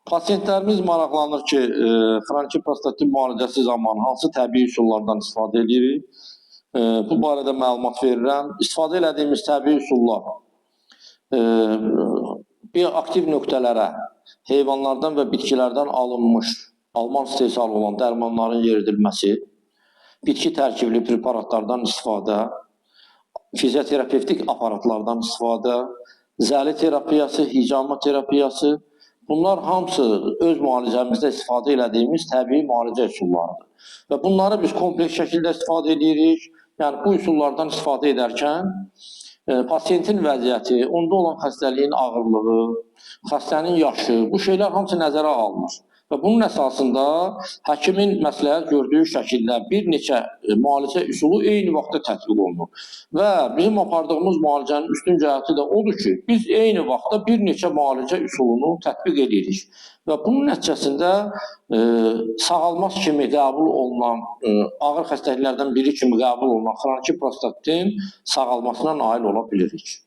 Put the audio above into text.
Pasientlərimiz maraqlanır ki, xroniki prostatit müalicəsi zamanı hansı təbii üsullardan istifadə edirik? Bu barədə məlumat verirəm. İstifadə etdiyimiz təbii üsullar bioaktiv nöqtələrə heyvanlardan və bitkilərdən alınmış Alman istehsalı olan dərmanların yeridilməsi, bitki tərkibli preparatlardan istifadə, fizioterapevtik aparatlardan istifadə, zəli terapiyası, hicama terapiyası, bunlar hamısı öz müalicəmizdə istifadə etdiyimiz təbii müalicə üsullarıdır. Və bunları biz kompleks şəkildə istifadə edirik. Yəni, bu üsullardan istifadə edərkən pasiyentin vəziyyəti, onda olan xəstəliyin ağırlığı, xəstənin yaşı, bu şeylər hamısı nəzərə alınır. Və bunun əsasında həkimin məsləhət gördüyü şəkildə bir neçə müalicə üsulu eyni vaxtda tətbiq olunur. Və bizim apardığımız müalicənin üstün cəhəti də odur ki, biz eyni vaxtda bir neçə müalicə üsulunu tətbiq edirik. Və bunun nəticəsində sağalmaz kimi qəbul olunan, ağır xəstəliklərdən biri kimi qəbul olunan xroniki prostatitin sağalmasına nail ola bilirik.